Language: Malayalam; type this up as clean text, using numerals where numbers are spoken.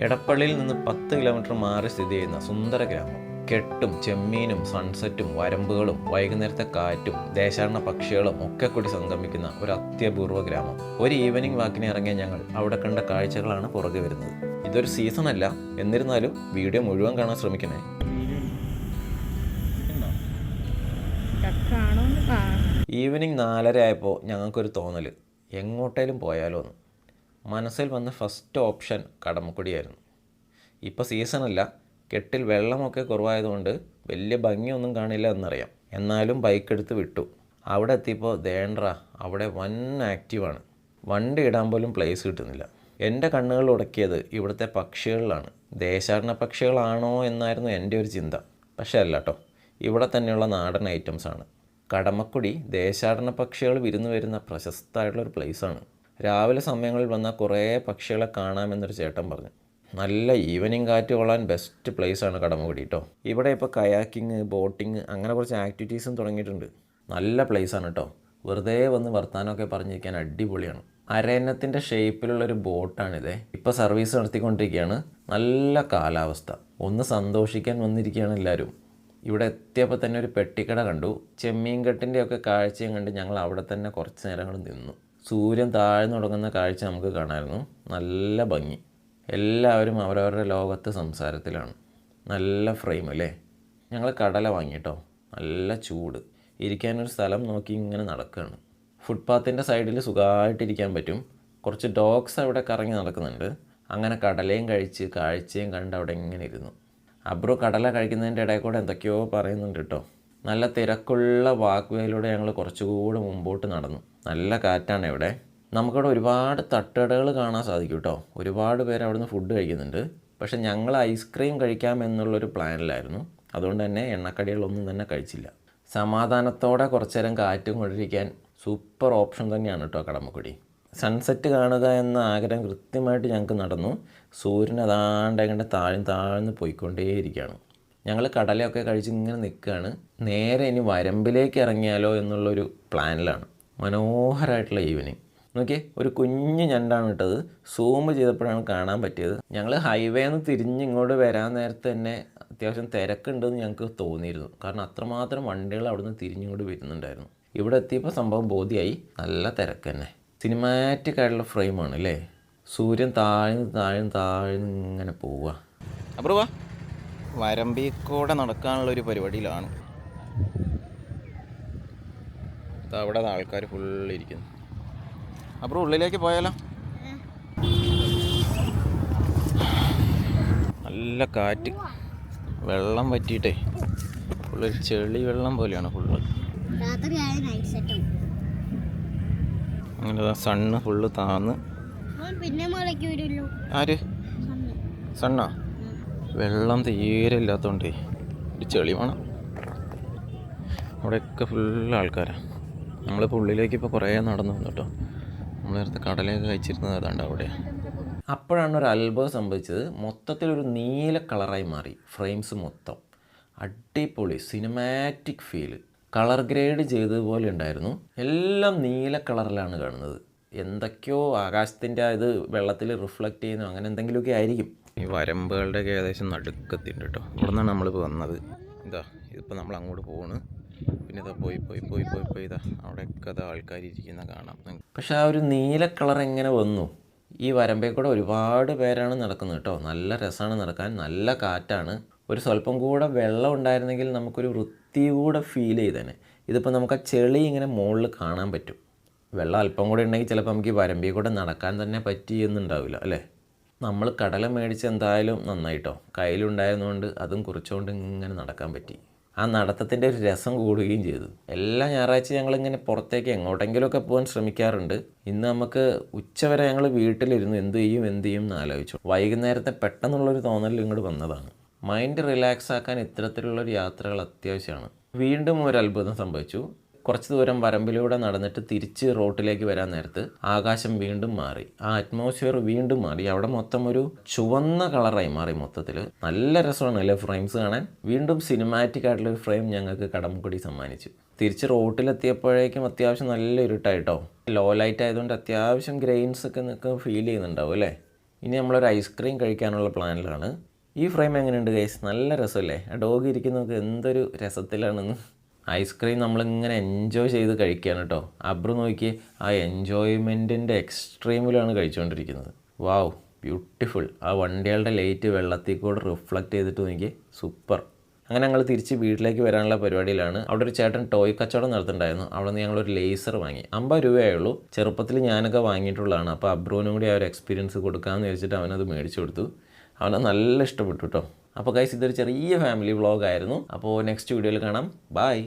എടപ്പള്ളിയിൽ നിന്ന് 10 കിലോമീറ്റർ മാറി സ്ഥിതി ചെയ്യുന്ന സുന്ദര ഗ്രാമം. കെട്ടും ചെമ്മീനും സൺസെറ്റും വരമ്പുകളും വൈകുന്നേരത്തെ കാറ്റും ദേശാടന പക്ഷികളും ഒക്കെ കൂടി സംഗമിക്കുന്ന ഒരു അത്യപൂർവ ഗ്രാമം. ഒരു ഈവനിങ് വാക്കിന് ഇറങ്ങിയ ഞങ്ങൾ അവിടെ കണ്ട കാഴ്ചകളാണ് പുറകെ വരുന്നത്. ഇതൊരു സീസൺ അല്ല, എന്നിരുന്നാലും വീഡിയോ മുഴുവൻ കാണാൻ ശ്രമിക്കണേ. ഈവനിങ് 4:30 ആയപ്പോൾ ഞങ്ങൾക്കൊരു തോന്നൽ, എങ്ങോട്ടേലും പോയാലോ എന്ന്. മനസ്സിൽ വന്ന ഫസ്റ്റ് ഓപ്ഷൻ കടമക്കുടിയായിരുന്നു. ഇപ്പോൾ സീസണല്ല, കെട്ടിൽ വെള്ളമൊക്കെ കുറവായതുകൊണ്ട് വലിയ ഭംഗിയൊന്നും കാണില്ല എന്നറിയാം. എന്നാലും ബൈക്ക് എടുത്ത് വിട്ടു. അവിടെ എത്തിയപ്പോൾ ദേണ്ട്ര അവിടെ വൻ ആക്റ്റീവാണ്. വണ്ടി ഇടാൻ പോലും പ്ലേസ് കിട്ടുന്നില്ല. എൻ്റെ കണ്ണുകൾ ഉടക്കിയത് ഇവിടുത്തെ പക്ഷികളിലാണ്. ദേശാടന പക്ഷികളാണോ എന്നായിരുന്നു എൻ്റെ ഒരു ചിന്ത. പക്ഷേ അല്ല കേട്ടോ, ഇവിടെ തന്നെയുള്ള നാടൻ ഐറ്റംസാണ്. കടമക്കുടി ദേശാടന പക്ഷികൾ വിരുന്ന് വരുന്ന പ്രശസ്തമായിട്ടുള്ളൊരു പ്ലേസാണ്. രാവിലെ സമയങ്ങളിൽ വന്നാൽ കുറേ പക്ഷികളെ കാണാമെന്നൊരു ചേട്ടൻ പറഞ്ഞു. നല്ല ഈവനിങ് കാറ്റ് കൊള്ളാൻ ബെസ്റ്റ് പ്ലേസാണ് കടമക്കുടി കേട്ടോ. ഇവിടെ ഇപ്പോൾ കയാക്കിങ്, ബോട്ടിങ് അങ്ങനെ കുറച്ച് ആക്ടിവിറ്റീസും തുടങ്ങിയിട്ടുണ്ട്. നല്ല പ്ലേസാണ് കേട്ടോ. വെറുതെ വന്ന് വർത്താനമൊക്കെ പറഞ്ഞിരിക്കാൻ അടിപൊളിയാണ്. അരയന്നത്തിൻ്റെ ഷേപ്പിലുള്ളൊരു ബോട്ടാണിത്. ഇപ്പോൾ സർവീസ് നടത്തിക്കൊണ്ടിരിക്കുകയാണ്. നല്ല കാലാവസ്ഥ, ഒന്ന് സന്തോഷിക്കാൻ വന്നിരിക്കുകയാണ് എല്ലാവരും. ഇവിടെ എത്തിയപ്പോൾ തന്നെ ഒരു പെട്ടിക്കട കണ്ടു. ചെമ്മീൻ കെട്ടിൻ്റെയൊക്കെ കാഴ്ചയും കണ്ട് ഞങ്ങൾ അവിടെ തന്നെ കുറച്ച് നേരങ്ങൾ നിന്നു. സൂര്യൻ താഴ്ന്നു തുടങ്ങുന്ന കാഴ്ച നമുക്ക് കാണാമായിരുന്നു. നല്ല ഭംഗി. എല്ലാവരും അവരവരുടെ ലോകത്ത് സംസാരത്തിലാണ്. നല്ല ഫ്രെയിം അല്ലേ. ഞങ്ങൾ കടല വാങ്ങിട്ടോ. നല്ല ചൂട്. ഇരിക്കാനൊരു സ്ഥലം നോക്കി ഇങ്ങനെ നടക്കുകയാണ്. ഫുട്പാത്തിൻ്റെ സൈഡിൽ സുഖമായിട്ടിരിക്കാൻ പറ്റും. കുറച്ച് ഡോഗ്സ് അവിടെ കറങ്ങി നടക്കുന്നുണ്ട്. അങ്ങനെ കടലയും കഴിച്ച് കാഴ്ചയും കണ്ട് അവിടെ ഇങ്ങനെ ഇരുന്നു. അബ്രോ കടല കഴിക്കുന്നതിൻ്റെ ഇടയിൽ കൂടെ എന്തൊക്കെയോ പറയുന്നുണ്ട് കേട്ടോ. നല്ല തിരക്കുള്ള വാക്ക്വേയിലൂടെ ഞങ്ങൾ കുറച്ചുകൂടെ മുമ്പോട്ട് നടന്നു. നല്ല കാറ്റാണ് ഇവിടെ. നമുക്കിവിടെ ഒരുപാട് തട്ടുകടകൾ കാണാൻ സാധിക്കും കേട്ടോ. ഒരുപാട് പേര് അവിടുന്ന് ഫുഡ് കഴിക്കുന്നുണ്ട്. പക്ഷേ ഞങ്ങൾ ഐസ്ക്രീം കഴിക്കാമെന്നുള്ളൊരു പ്ലാനിലായിരുന്നു. അതുകൊണ്ട് തന്നെ എണ്ണക്കടികളൊന്നും തന്നെ കഴിച്ചില്ല. സമാധാനത്തോടെ കുറച്ചു നേരം കാറ്റും കൊണ്ടിരിക്കാൻ സൂപ്പർ ഓപ്ഷൻ തന്നെയാണ് കേട്ടോ കടമക്കുടി. സൺസെറ്റ് കാണുക എന്ന ആഗ്രഹം കൃത്യമായിട്ട് ഞങ്ങൾക്ക് നടന്നു. സൂര്യൻ അതാണ്ട് താഴ്ന്ന് പോയിക്കൊണ്ടേയിരിക്കുകയാണ്. ഞങ്ങൾ കടലയൊക്കെ കഴിച്ച് ഇങ്ങനെ നിൽക്കുകയാണ്. നേരെ ഇനി വരമ്പിലേക്ക് ഇറങ്ങിയാലോ എന്നുള്ളൊരു പ്ലാനിലാണ്. മനോഹരമായിട്ടുള്ള ഈവനിങ് നോക്കിയേ. ഒരു കുഞ്ഞു ഞണ്ടാണ് ഇട്ടത്. സൂം ചെയ്തപ്പോഴാണ് കാണാൻ പറ്റിയത്. ഞങ്ങൾ ഹൈവേന്ന് തിരിഞ്ഞ് ഇങ്ങോട്ട് വരാൻ നേരത്തെ തന്നെ അത്യാവശ്യം തിരക്കുണ്ടെന്ന് ഞങ്ങൾക്ക് തോന്നിയിരുന്നു. കാരണം അത്രമാത്രം വണ്ടികൾ അവിടുന്ന് തിരിഞ്ഞിങ്ങോട്ട് വരുന്നുണ്ടായിരുന്നു. ഇവിടെ എത്തിയപ്പോൾ സംഭവം ബോധ്യമായി. നല്ല തിരക്ക് തന്നെ. സിനിമാറ്റിക് ആയിട്ടുള്ള ഫ്രെയിമാണ് അല്ലേ. സൂര്യൻ താഴ്ന്ന് ഇങ്ങനെ പോവുക. അപ്പോൾ വാ, വരമ്പിൽ കൂടെ നടക്കാനുള്ളൊരു പരിപാടിയിലാണ്. അവിടെ ആൾക്കാർ ഫുള്ളിരിക്കുന്നു. അപ്പോൾ ഉള്ളിലേക്ക് പോയാലോ? നല്ല കാറ്റ്, വെള്ളം പറ്റിയിട്ടേ ഫുള്ളൊരു ചെളി വെള്ളം പോലെയാണ് ഫുള്ള്. അങ്ങനെ സണ്ണ് ഫുള്ള് താന്ന്. ആര് സണ്ണാ? വെള്ളം തീരെ ഇല്ലാത്തതുകൊണ്ടേ ഒരു ചെളി വേണം. അവിടെയൊക്കെ ഫുള്ള് ആൾക്കാരാണ്. നമ്മളിപ്പോൾ ഉള്ളിലേക്ക് ഇപ്പോൾ കുറേ നടന്നു വന്നു കേട്ടോ. നമ്മൾ നേരത്തെ കടലയൊക്കെ കഴിച്ചിരുന്നത് അതാണ്ട് അവിടെ. അപ്പോഴാണ് ഒരു അത്ഭുതം സംഭവിച്ചത്. മൊത്തത്തിലൊരു നീല കളറായി മാറി ഫ്രെയിംസ് മൊത്തം. അടിപൊളി സിനിമാറ്റിക് ഫീല്. കളർ ഗ്രേഡ് ചെയ്തതുപോലെ ഉണ്ടായിരുന്നു. എല്ലാം നീല കളറിലാണ് കാണുന്നത്. എന്തൊക്കെയോ ആകാശത്തിൻ്റെ ഇത് വെള്ളത്തിൽ റിഫ്ലക്റ്റ് ചെയ്യുന്നു, അങ്ങനെ എന്തെങ്കിലുമൊക്കെ ആയിരിക്കും. ഈ വരമ്പുകളുടെയൊക്കെ ഏകദേശം നടുക്കെത്തിണ്ട് കേട്ടോ. ഇവിടെ നിന്നാണ് നമ്മളിപ്പോൾ വന്നത്. ഇതിപ്പോൾ നമ്മൾ അങ്ങോട്ട് പോകണ്. പിന്നെ ഇതാ പോയി ഇതാ അവിടെയൊക്കെ അത് ആൾക്കാരിയ്ക്കുന്ന കാണാം. പക്ഷെ ആ ഒരു നീല കളർ എങ്ങനെ വന്നു? ഈ വരമ്പേ കൂടെ ഒരുപാട് പേരാണ് നടക്കുന്നത് കേട്ടോ. നല്ല രസമാണ് നടക്കാൻ. നല്ല കാറ്റാണ്. ഒരു സ്വല്പം കൂടെ വെള്ളം ഉണ്ടായിരുന്നെങ്കിൽ നമുക്കൊരു വൃത്തി കൂടെ ഫീൽ ചെയ്തേനെ. ഇതിപ്പോൾ നമുക്ക് ആ ചെളി ഇങ്ങനെ മുകളിൽ കാണാൻ പറ്റും. വെള്ളം അല്പം കൂടെ ഉണ്ടെങ്കിൽ ചിലപ്പോൾ നമുക്ക് ഈ വരമ്പിൽ കൂടെ നടക്കാൻ തന്നെ പറ്റിയെന്നുണ്ടാവില്ല അല്ലേ. നമ്മൾ കടല മേടിച്ച് എന്തായാലും നന്നായിട്ടോ. കയ്യിലുണ്ടായിരുന്നുകൊണ്ട് അതും കുറിച്ചുകൊണ്ട് ഇങ്ങനെ നടക്കാൻ പറ്റി. ആ നടത്തത്തിൻ്റെ ഒരു രസം കൂടുകയും ചെയ്തു. എല്ലാ ഞായറാഴ്ച ഞങ്ങളിങ്ങനെ പുറത്തേക്ക് എങ്ങോട്ടെങ്കിലുമൊക്കെ പോകാൻ ശ്രമിക്കാറുണ്ട്. ഇന്ന് നമുക്ക് ഉച്ചവരെ ഞങ്ങൾ വീട്ടിലിരുന്ന് എന്ത് ചെയ്യും എന്ന് ആലോചിച്ചു. വൈകുന്നേരത്തെ പെട്ടെന്നുള്ളൊരു തോന്നൽ ഇങ്ങോട്ട് വന്നതാണ്. മൈൻഡ് റിലാക്സ് ആക്കാൻ ഇത്തരത്തിലുള്ളൊരു യാത്രകൾ അത്യാവശ്യമാണ്. വീണ്ടും ഒരു അത്ഭുതം സംഭവിച്ചു. കുറച്ച് ദൂരം വരമ്പിലൂടെ നടന്നിട്ട് തിരിച്ച് റോട്ടിലേക്ക് വരാൻ നേരത്ത് ആകാശം വീണ്ടും മാറി. ആ അറ്റ്മോസ്ഫിയർ വീണ്ടും മാറി. അവിടെ മൊത്തം ഒരു ചുവന്ന കളറായി മാറി മൊത്തത്തിൽ. നല്ല രസമാണ് അല്ലേ ഫ്രെയിംസ് കാണാൻ. വീണ്ടും സിനിമാറ്റിക് ആയിട്ടുള്ളൊരു ഫ്രെയിം ഞങ്ങൾക്ക് കടമക്കുടി സമ്മാനിച്ചു. തിരിച്ച് റോട്ടിലെത്തിയപ്പോഴേക്കും അത്യാവശ്യം നല്ല ഇരുട്ടായിട്ടോ. ലോ ലൈറ്റ് ആയതുകൊണ്ട് അത്യാവശ്യം ഗ്രെയിൻസ് ഒക്കെ നിങ്ങൾക്ക് ഫീൽ ചെയ്യുന്നുണ്ടാവും അല്ലേ. ഇനി നമ്മളൊരു ഐസ്ക്രീം കഴിക്കാനുള്ള പ്ലാനിലാണ്. ഈ ഫ്രെയിം എങ്ങനെയുണ്ട് ഗൈസ്? നല്ല രസമല്ലേ? ആ ഡോഗ് ഇരിക്കുന്നതൊക്കെ എന്തൊരു രസത്തിലാണെന്ന്. ഐസ്ക്രീം നമ്മളിങ്ങനെ എൻജോയ് ചെയ്ത് കഴിക്കുകയാണ് കേട്ടോ. അബ്രു നോക്കി ആ എൻജോയ്മെൻറ്റിൻ്റെ എക്സ്ട്രീമിലാണ് കഴിച്ചുകൊണ്ടിരിക്കുന്നത്. വാവ്, ബ്യൂട്ടിഫുൾ. ആ വണ്ടികളുടെ ലൈറ്റ് വെള്ളത്തിൽ കൂടെ റിഫ്ലക്റ്റ് ചെയ്തിട്ട് നോക്കി, സൂപ്പർ. അങ്ങനെ ഞങ്ങൾ തിരിച്ച് വീട്ടിലേക്ക് വരാനുള്ള പരിപാടിയിലാണ്. അവിടെ ഒരു ചേട്ടൻ ടോയ് കച്ചവടം നടത്തുന്നുണ്ടായിരുന്നു. അവിടെ നിന്ന് ഞങ്ങളൊരു ലേസർ വാങ്ങി. 50 രൂപയായുള്ളൂ. ചെറുപ്പത്തിൽ ഞാനൊക്കെ വാങ്ങിയിട്ടുള്ളതാണ്. അപ്പോൾ അബ്രുവിനും കൂടി ആ ഒരു എക്സ്പീരിയൻസ് കൊടുക്കാമെന്ന് വെച്ചിട്ട് അവനത് മേടിച്ചു കൊടുത്തു. അവനെ നല്ല ഇഷ്ടപ്പെട്ടു കേട്ടോ. അപ്പോൾ ഗൈസ്, ഇതൊരു ചെറിയ ഫാമിലി വ്ളോഗായിരുന്നു. അപ്പോൾ നെക്സ്റ്റ് വീഡിയോയിൽ കാണാം. ബൈ.